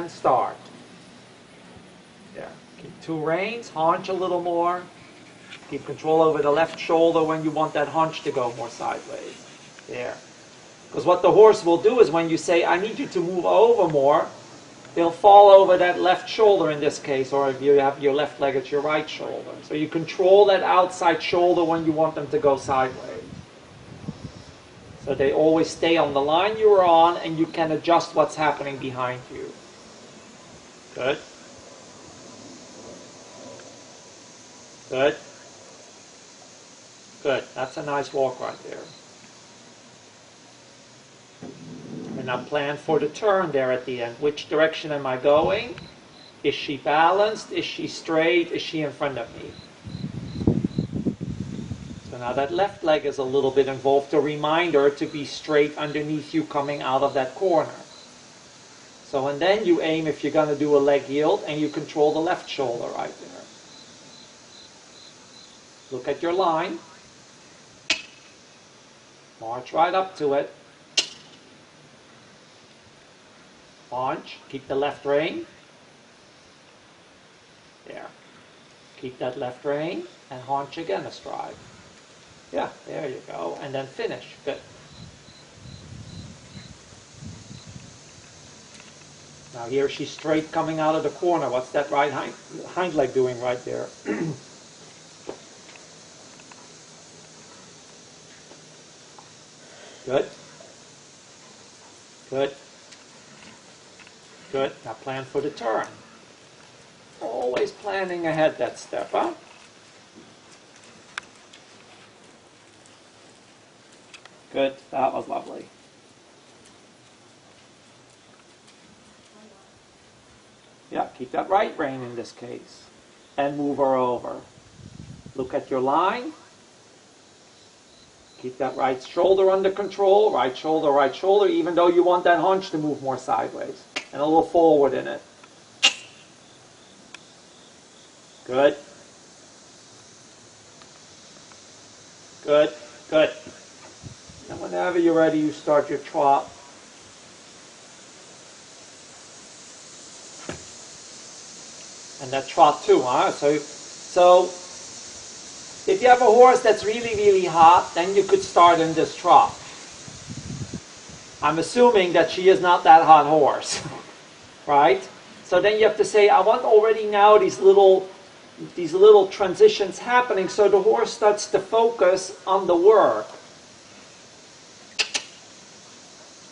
and start. There. Keep 2 reins, haunch a little more. Keep control over the left shoulder when you want that haunch to go more sideways. There. Because what the horse will do is when you say, I need you to move over more, they'll fall over that left shoulder in this case, or if you have your left leg, it's your right shoulder. So you control that outside shoulder when you want them to go sideways. So they always stay on the line you are on, and you can adjust what's happening behind you. Good. Good. Good. That's a nice walk right there. And now plan for the turn there at the end. Which direction am I going? Is she balanced? Is she straight? Is she in front of me? So now that left leg is a little bit involved. A reminder to be straight underneath you coming out of that corner. So and then you aim if you're going to do a leg yield and you control the left shoulder right there. Look at your line. March right up to it. Haunch, keep the left rein. There. Keep that left rein and haunch again astride. Yeah, there you go. And then finish. Good. Now here she's straight coming out of the corner. What's that right hind leg doing right there? Good. Good. Good. Now plan for the turn. Always planning ahead that step, huh? Good. That was lovely. Yeah, keep that right rein in this case. And move her over. Look at your line. Keep that right shoulder under control. Right shoulder, even though you want that haunch to move more sideways. And a little forward in it. Good. Good. Good. And whenever you're ready, you start your trot. And that trot too, huh? So if you have a horse that's really, really hot, then you could start in this trot. I'm assuming that she is not that hot horse, right? So then you have to say, I want already now these little transitions happening so the horse starts to focus on the work.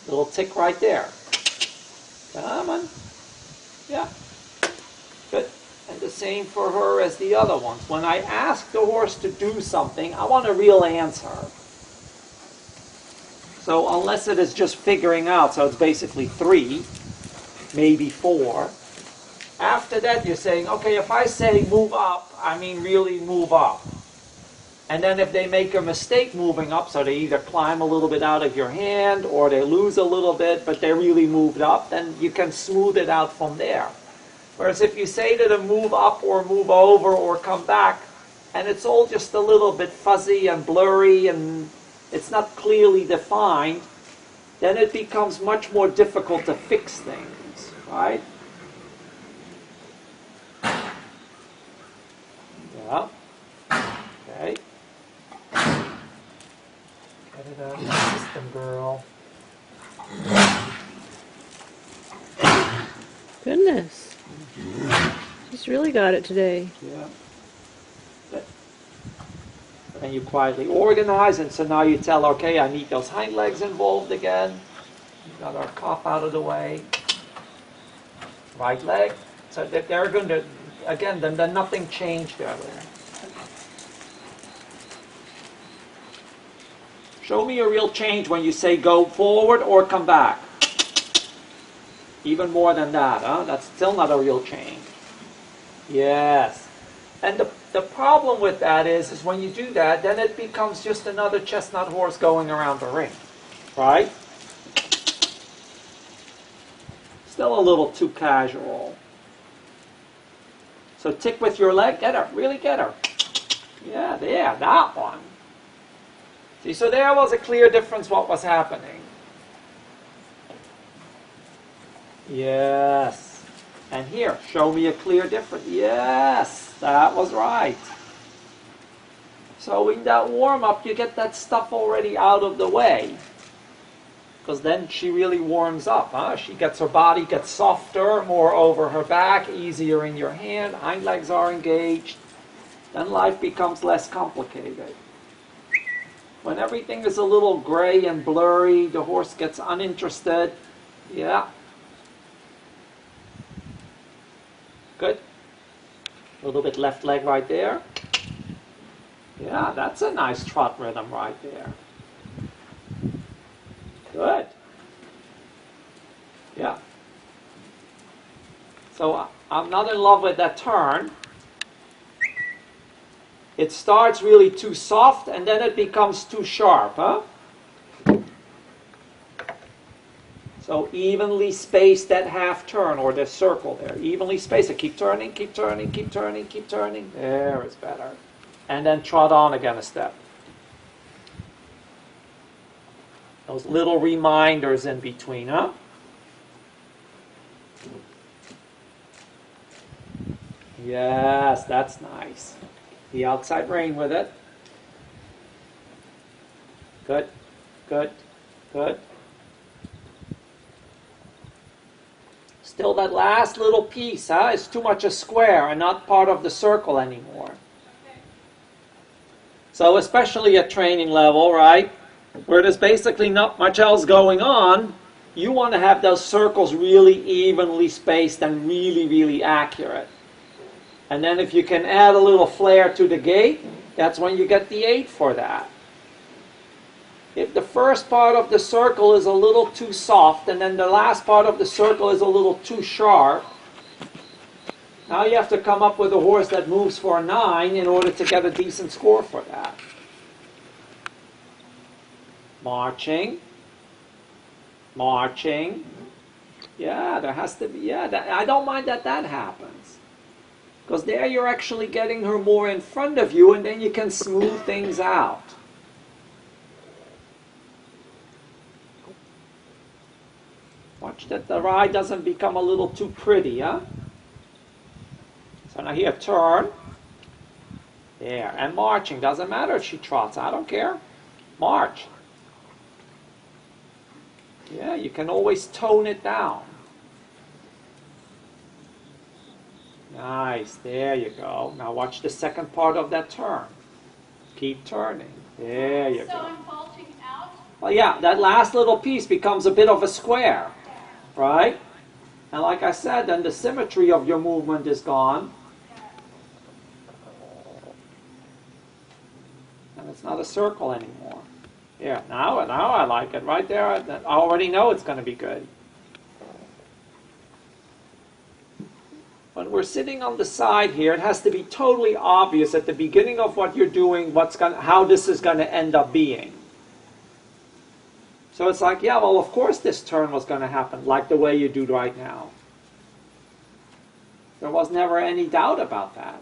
Little tick right there. Come on. Yeah. Good. And the same for her as the other ones. When I ask the horse to do something, I want a real answer. So unless it is just figuring out, so it's basically 3, maybe 4. After that, you're saying, okay, if I say move up, I mean really move up. And then if they make a mistake moving up, so they either climb a little bit out of your hand or they lose a little bit, but they really moved up, then you can smooth it out from there. Whereas if you say to them move up or move over or come back, and it's all just a little bit fuzzy and blurry and it's not clearly defined, then it becomes much more difficult to fix things, right? Yeah. Okay. Get it out of the system, girl. Goodness. She's really got it today. Yeah. Good. And you quietly organize, and so now you tell, okay, I need those hind legs involved again. We've got our cuff out of the way. Right leg. So that they're going to, again, then nothing changed there. Show me a real change when you say go forward or come back. Even more than that, huh? That's still not a real change. Yes. And the problem with that is when you do that, then it becomes just another chestnut horse going around the ring. Right? Still a little too casual. So tick with your leg, get her, really get her. Yeah, there, that one. See, so there was a clear difference what was happening. Yes. And here, show me a clear difference. Yes, that was right. So in that warm-up, you get that stuff already out of the way. Because then she really warms up. Huh? Her body gets softer, more over her back, easier in your hand. Hind legs are engaged. Then life becomes less complicated. When everything is a little gray and blurry, the horse gets uninterested. Yeah. Good. A little bit left leg right there. Yeah, that's a nice trot rhythm right there. Good. Yeah. So I'm not in love with that turn. It starts really too soft and then it becomes too sharp, huh? So evenly space that half turn or the circle there. Evenly space it. Keep turning, keep turning, keep turning, keep turning. There is better. And then trot on again a step. Those little reminders in between, huh? Yes, that's nice. The outside rein with it. Good, good, good. Still that last little piece, huh? Is too much a square and not part of the circle anymore. So especially at training level, right? Where there's basically not much else going on, you want to have those circles really evenly spaced and really, really accurate. And then if you can add a little flair to the gait, that's when you get the 8 for that. If the first part of the circle is a little too soft and then the last part of the circle is a little too sharp, now you have to come up with a horse that moves for a 9 in order to get a decent score for that. Marching. Marching. Yeah, there has to be, yeah, I don't mind that happens. Because there you're actually getting her more in front of you and then you can smooth things out. Watch that the ride doesn't become a little too pretty, huh? So now here, turn. There, and marching. Doesn't matter if she trots, I don't care. March. Yeah, you can always tone it down. Nice, there you go. Now watch the second part of that turn. Keep turning. There you go. So I'm vaulting out? Well, yeah, that last little piece becomes a bit of a square, right? And like I said, then the symmetry of your movement is gone. And it's not a circle anymore. Yeah, now I like it. Right there, I already know it's going to be good. When we're sitting on the side here, it has to be totally obvious at the beginning of what you're doing, how this is going to end up being. So it's like, yeah, well, of course this turn was going to happen, like the way you do right now. There was never any doubt about that.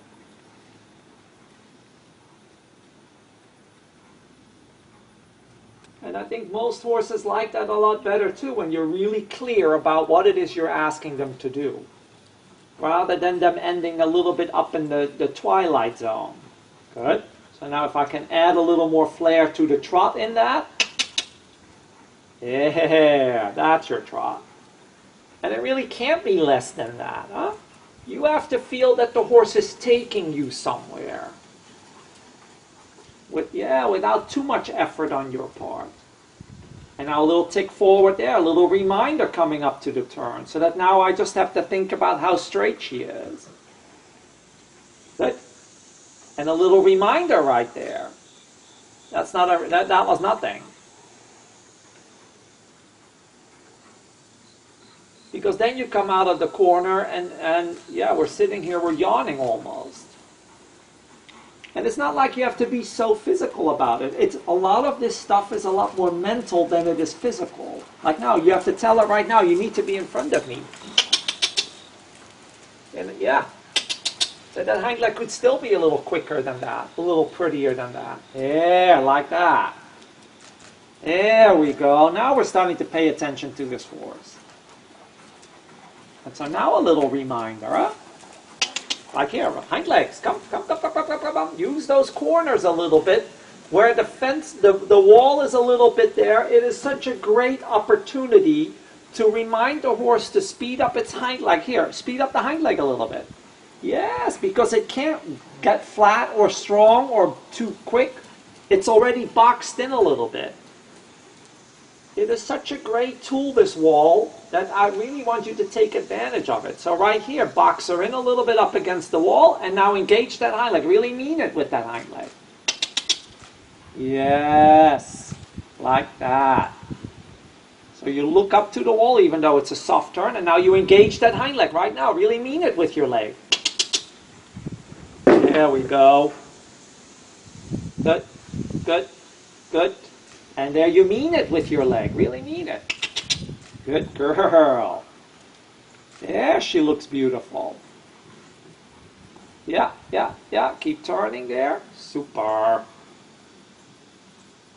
And I think most horses like that a lot better too, when you're really clear about what it is you're asking them to do, rather than them ending a little bit up in the twilight zone. Good. So now if I can add a little more flair to the trot in that, yeah, that's your trot. And it really can't be less than that, huh? You have to feel that the horse is taking you somewhere. Without too much effort on your part. And now a little tick forward there, a little reminder coming up to the turn, so that now I just have to think about how straight she is. Good. And a little reminder right there. That's not that was nothing. Because then you come out of the corner and yeah, we're sitting here, we're yawning almost. And it's not like you have to be so physical about it. It's a lot of this stuff is a lot more mental than it is physical. Like now, you have to tell her right now, you need to be in front of me. And yeah. So that hind leg could still be a little quicker than that, a little prettier than that. Yeah, like that. There we go. Now we're starting to pay attention to this horse. And so now a little reminder, huh? Like here, hind legs, come. Use those corners a little bit. Where the fence, the wall is a little bit there, it is such a great opportunity to remind the horse to speed up its hind leg. Here, speed up the hind leg a little bit. Yes, because it can't get flat or strong or too quick. It's already boxed in a little bit. It is such a great tool, this wall, that I really want you to take advantage of it. So right here, box her in a little bit up against the wall, and now engage that hind leg. Really mean it with that hind leg. Yes, like that. So you look up to the wall even though it's a soft turn, and now you engage that hind leg right now. Really mean it with your leg. There we go. Good, good, good. And there you mean it with your leg. Really mean it. Good girl. There she looks beautiful. Yeah. Keep turning there. Super.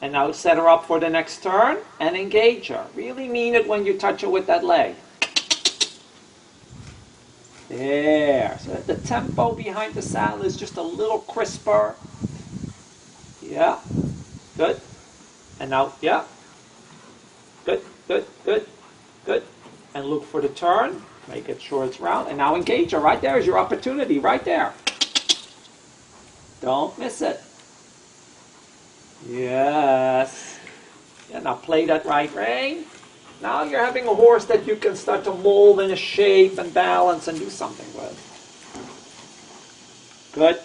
And now set her up for the next turn and engage her. Really mean it when you touch her with that leg. There. So that the tempo behind the saddle is just a little crisper. Yeah. Good. And now, yeah. Good. And look for the turn. Make it sure it's round. And now engage her. Right there is your opportunity. Right there. Don't miss it. Yes. Yeah, now play that right rein. Now you're having a horse that you can start to mold in a shape and balance and do something with. Good.